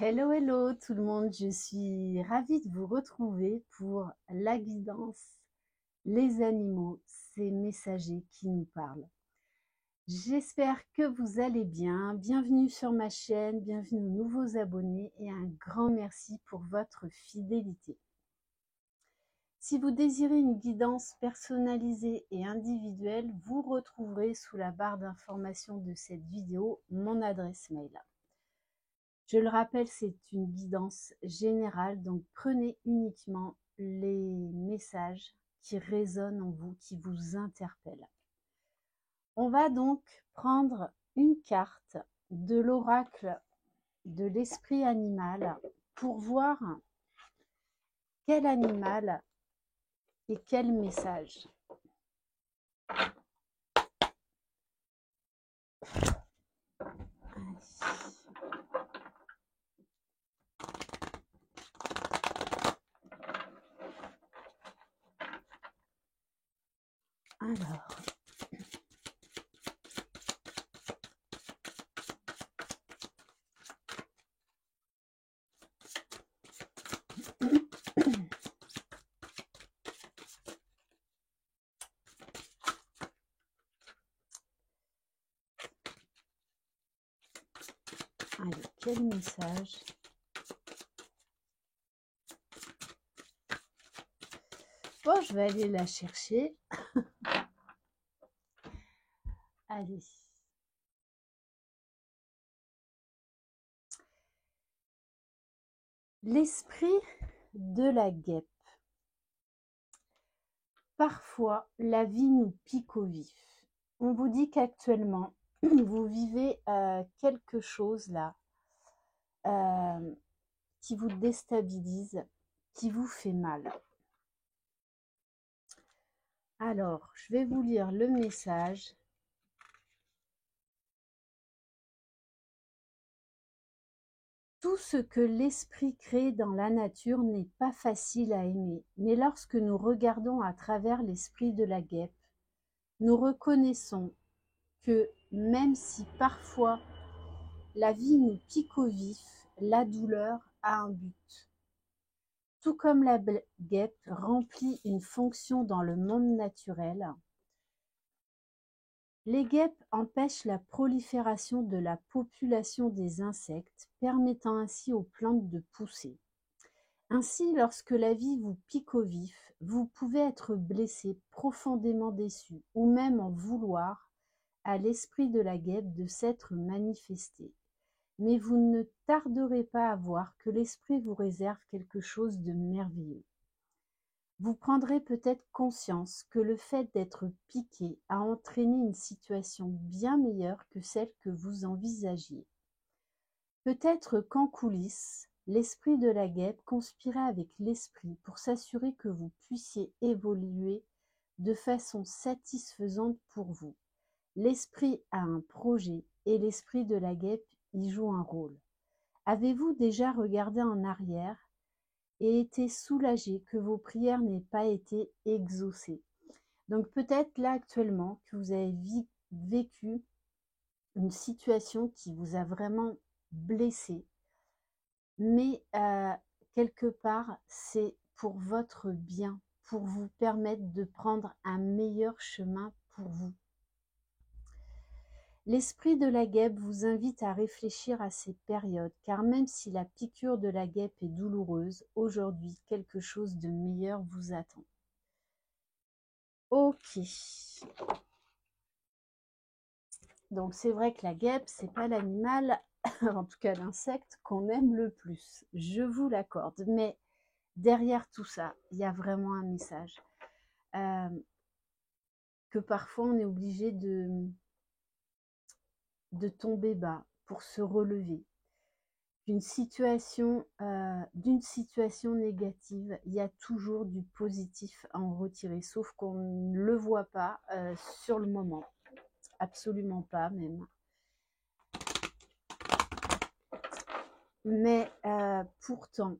Hello, hello tout le monde, je suis ravie de vous retrouver pour la guidance Les animaux, ces messagers qui nous parlent. J'espère que vous allez bien, bienvenue sur ma chaîne, bienvenue aux nouveaux abonnés et un grand merci pour votre fidélité. Si vous désirez une guidance personnalisée et individuelle, vous retrouverez sous la barre d'information de cette vidéo mon adresse mail. Je le rappelle, c'est une guidance générale, donc prenez uniquement les messages qui résonnent en vous, qui vous interpellent. On va donc prendre une carte de l'oracle de l'esprit animal pour voir quel animal et quel message. Alors, allez, quel message? Bon, je vais aller la chercher. Allez. L'esprit de la guêpe. Parfois, la vie nous pique au vif. On vous dit qu'actuellement, vous vivez quelque chose là qui vous déstabilise, qui vous fait mal. Alors, je vais vous lire le message. Tout ce que l'esprit crée dans la nature n'est pas facile à aimer, mais lorsque nous regardons à travers l'esprit de la guêpe, nous reconnaissons que même si parfois la vie nous pique au vif, la douleur a un but. Tout comme la guêpe remplit une fonction dans le monde naturel, les guêpes empêchent la prolifération de la population des insectes, permettant ainsi aux plantes de pousser. Ainsi, lorsque la vie vous pique au vif, vous pouvez être blessé, profondément déçu, ou même en vouloir à l'esprit de la guêpe de s'être manifesté. Mais vous ne tarderez pas à voir que l'esprit vous réserve quelque chose de merveilleux. Vous prendrez peut-être conscience que le fait d'être piqué a entraîné une situation bien meilleure que celle que vous envisagiez. Peut-être qu'en coulisses, l'esprit de la guêpe conspirait avec l'esprit pour s'assurer que vous puissiez évoluer de façon satisfaisante pour vous. L'esprit a un projet et l'esprit de la guêpe y joue un rôle. Avez-vous déjà regardé en arrière et été soulagé que vos prières n'aient pas été exaucées? Donc peut-être là actuellement que vous avez vécu une situation qui vous a vraiment blessé, mais quelque part c'est pour votre bien, pour vous permettre de prendre un meilleur chemin pour vous. L'esprit de la guêpe vous invite à réfléchir à ces périodes, car même si la piqûre de la guêpe est douloureuse, aujourd'hui, quelque chose de meilleur vous attend. Ok. Donc c'est vrai que la guêpe, c'est pas l'animal, en tout cas l'insecte, qu'on aime le plus. Je vous l'accorde. Mais derrière tout ça, il y a vraiment un message. Que parfois on est obligé de tomber bas pour se relever. D'une situation négative, il y a toujours du positif à en retirer, sauf qu'on ne le voit pas sur le moment, absolument pas même. Mais pourtant,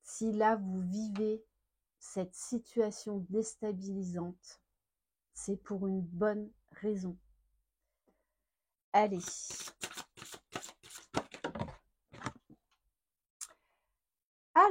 si là vous vivez cette situation déstabilisante, c'est pour une bonne raison. Allez.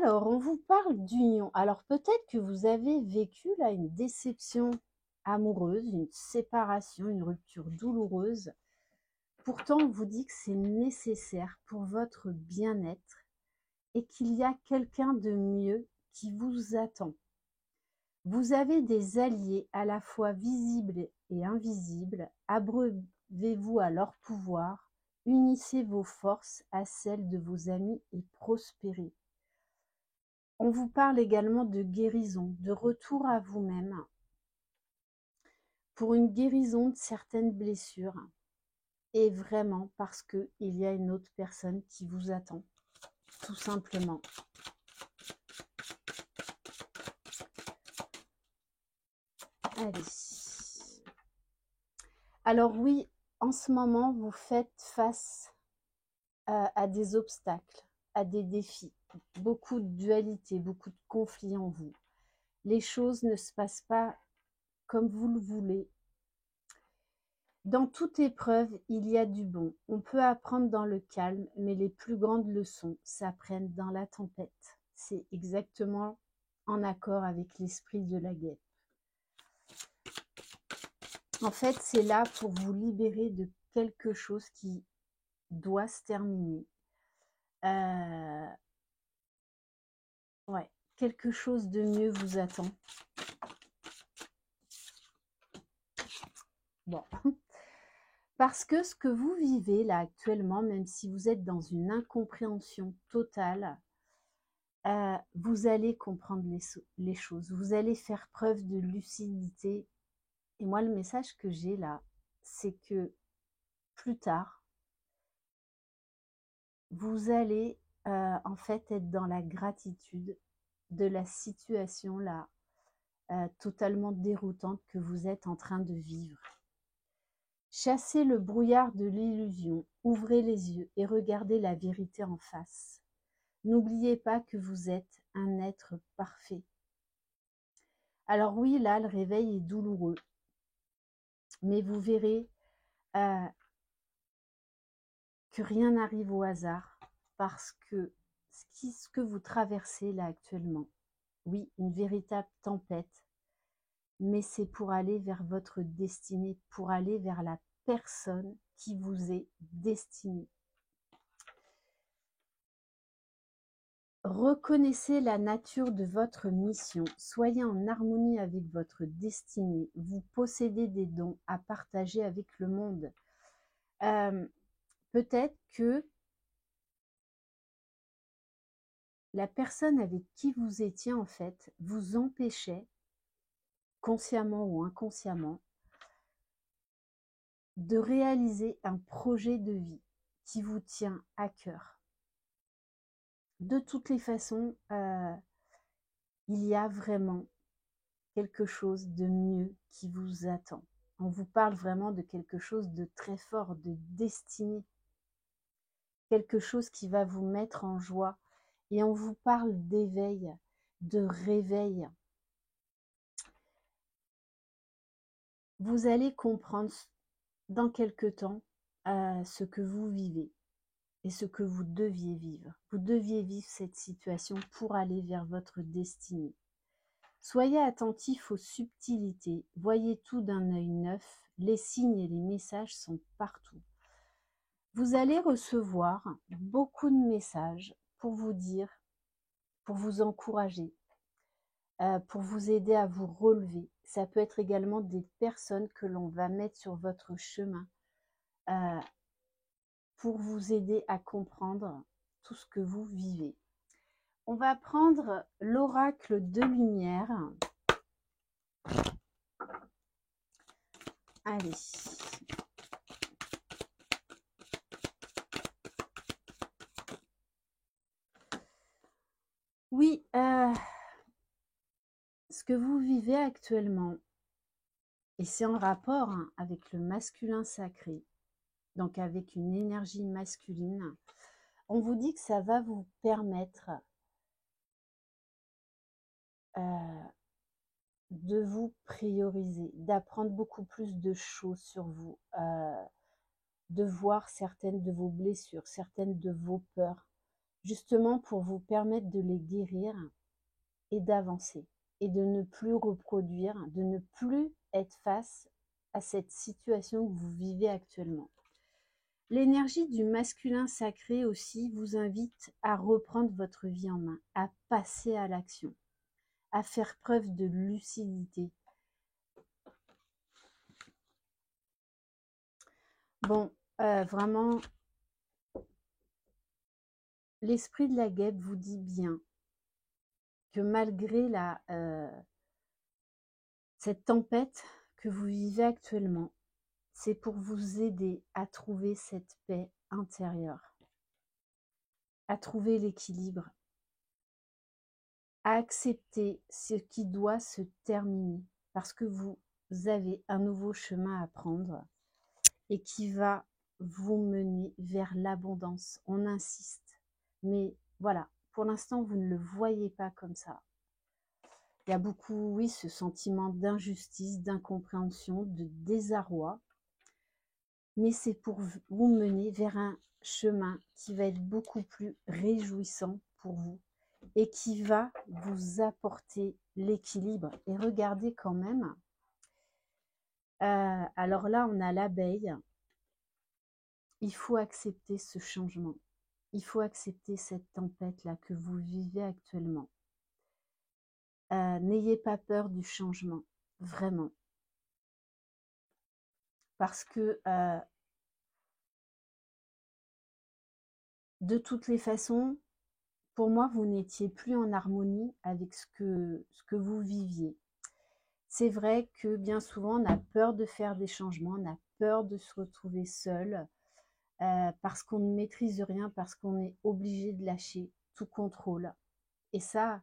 Alors, on vous parle d'union. Alors, peut-être que vous avez vécu là une déception amoureuse, une séparation, une rupture douloureuse. Pourtant, on vous dit que c'est nécessaire pour votre bien-être et qu'il y a quelqu'un de mieux qui vous attend. Vous avez des alliés à la fois visibles et invisibles. Abreuvez-vous à leur pouvoir. Unissez vos forces à celles de vos amis et prospérez. On vous parle également de guérison, de retour à vous-même, pour une guérison de certaines blessures, et vraiment parce qu'il y a une autre personne qui vous attend, tout simplement. Allez. Alors oui, en ce moment, vous faites face à des obstacles, à des défis, beaucoup de dualité, beaucoup de conflits en vous. Les choses ne se passent pas comme vous le voulez. Dans toute épreuve, il y a du bon. On peut apprendre dans le calme, mais les plus grandes leçons s'apprennent dans la tempête. C'est exactement en accord avec l'esprit de la guêpe. En fait, c'est là pour vous libérer de quelque chose qui doit se terminer. Ouais, quelque chose de mieux vous attend. Bon. Parce que ce que vous vivez là actuellement, même si vous êtes dans une incompréhension totale, vous allez comprendre les choses. Vous allez faire preuve de lucidité. Et moi, le message que j'ai là, c'est que plus tard, vous allez en fait être dans la gratitude de la situation là, totalement déroutante que vous êtes en train de vivre. Chassez le brouillard de l'illusion, ouvrez les yeux et regardez la vérité en face. N'oubliez pas que vous êtes un être parfait. Alors oui, là, le réveil est douloureux, mais vous verrez que rien n'arrive au hasard, parce que ce que vous traversez là actuellement, oui, une véritable tempête, mais c'est pour aller vers votre destinée, pour aller vers la personne qui vous est destinée. Reconnaissez la nature de votre mission, soyez en harmonie avec votre destinée, vous possédez des dons à partager avec le monde. Peut-être que la personne avec qui vous étiez en fait vous empêchait, consciemment ou inconsciemment, de réaliser un projet de vie qui vous tient à cœur. De toutes les façons, il y a vraiment quelque chose de mieux qui vous attend. On vous parle vraiment de quelque chose de très fort, de destinée. Quelque chose qui va vous mettre en joie. Et on vous parle d'éveil, de réveil. Vous allez comprendre dans quelque temps ce que vous vivez et ce que vous deviez vivre. Vous deviez vivre cette situation pour aller vers votre destinée. Soyez attentifs aux subtilités, voyez tout d'un œil neuf, les signes et les messages sont partout. Vous allez recevoir beaucoup de messages pour vous dire, pour vous encourager, pour vous aider à vous relever. Ça peut être également des personnes que l'on va mettre sur votre chemin pour vous aider à comprendre tout ce que vous vivez. On va prendre l'oracle de lumière. Allez. Oui, ce que vous vivez actuellement, et c'est en rapport avec le masculin sacré, donc avec une énergie masculine, on vous dit que ça va vous permettre de vous prioriser, d'apprendre beaucoup plus de choses sur vous, de voir certaines de vos blessures, certaines de vos peurs. justement pour vous permettre de les guérir et d'avancer et de ne plus reproduire, de ne plus être face à cette situation que vous vivez actuellement. L'énergie du masculin sacré aussi vous invite à reprendre votre vie en main, à passer à l'action, à faire preuve de lucidité. Bon, vraiment, l'esprit de la guêpe vous dit bien que malgré cette tempête que vous vivez actuellement, c'est pour vous aider à trouver cette paix intérieure, à trouver l'équilibre, à accepter ce qui doit se terminer, parce que vous avez un nouveau chemin à prendre et qui va vous mener vers l'abondance. On insiste, mais voilà, pour l'instant, vous ne le voyez pas comme ça. Il y a beaucoup, oui, ce sentiment d'injustice, d'incompréhension, de désarroi, mais c'est pour vous mener vers un chemin qui va être beaucoup plus réjouissant pour vous et qui va vous apporter l'équilibre. Et regardez quand même, alors là, on a l'abeille. Il faut accepter ce changement. Il faut accepter cette tempête-là que vous vivez actuellement. N'ayez pas peur du changement, vraiment. Parce que de toutes les façons, pour moi, vous n'étiez plus en harmonie avec ce que vous viviez. C'est vrai que bien souvent, on a peur de faire des changements, on a peur de se retrouver seul, parce qu'on ne maîtrise rien, parce qu'on est obligé de lâcher tout contrôle. Et ça,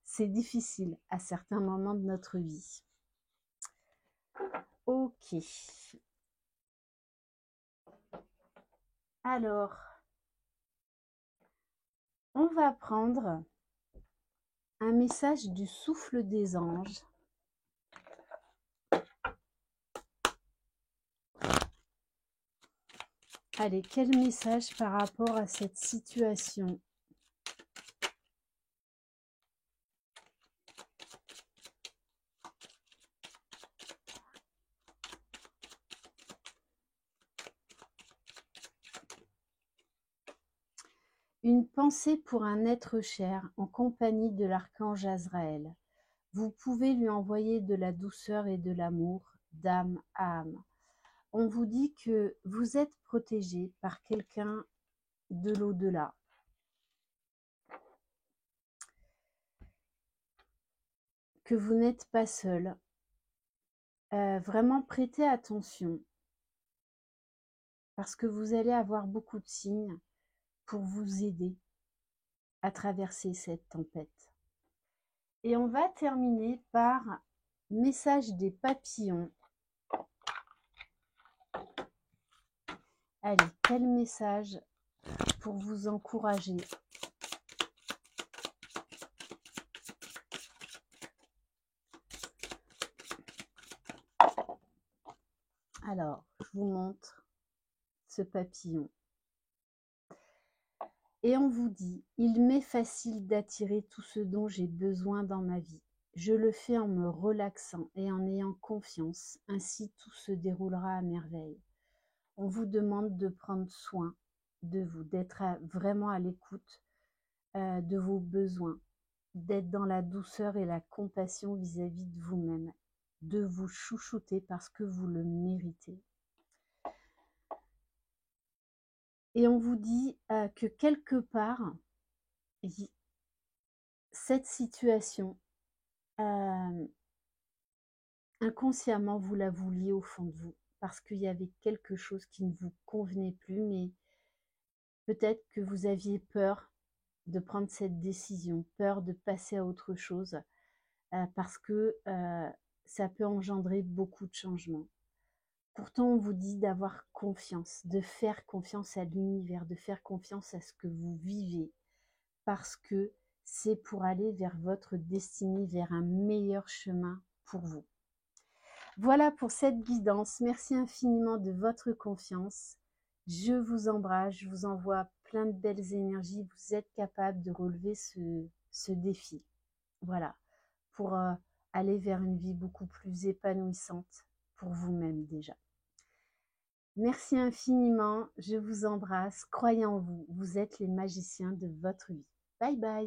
c'est difficile à certains moments de notre vie. Ok. Alors, on va prendre un message du souffle des anges. Allez, quel message par rapport à cette situation ? Une pensée pour un être cher en compagnie de l'archange Azraël. Vous pouvez lui envoyer de la douceur et de l'amour d'âme à âme. On vous dit que vous êtes protégé par quelqu'un de l'au-delà. Que vous n'êtes pas seul. Vraiment prêtez attention parce que vous allez avoir beaucoup de signes pour vous aider à traverser cette tempête. Et on va terminer par message des papillons. Allez, quel message pour vous encourager ? Alors, je vous montre ce papillon. Et on vous dit, il m'est facile d'attirer tout ce dont j'ai besoin dans ma vie. Je le fais en me relaxant et en ayant confiance. Ainsi, tout se déroulera à merveille. On vous demande de prendre soin de vous, d'être vraiment à l'écoute de vos besoins, d'être dans la douceur et la compassion vis-à-vis de vous-même, de vous chouchouter parce que vous le méritez. Et on vous dit que quelque part, cette situation, inconsciemment, vous la vouliez au fond de vous, parce qu'il y avait quelque chose qui ne vous convenait plus, mais peut-être que vous aviez peur de prendre cette décision, peur de passer à autre chose, parce que ça peut engendrer beaucoup de changements. Pourtant, on vous dit d'avoir confiance, de faire confiance à l'univers, de faire confiance à ce que vous vivez, parce que c'est pour aller vers votre destinée, vers un meilleur chemin pour vous. Voilà pour cette guidance. Merci infiniment de votre confiance Je vous embrasse, je vous envoie plein de belles énergies. Vous êtes capable de relever ce défi. Voilà, pour aller vers une vie beaucoup plus épanouissante pour vous-même déjà. Merci infiniment, je vous embrasse. Croyez en vous, vous êtes les magiciens de votre vie. Bye bye.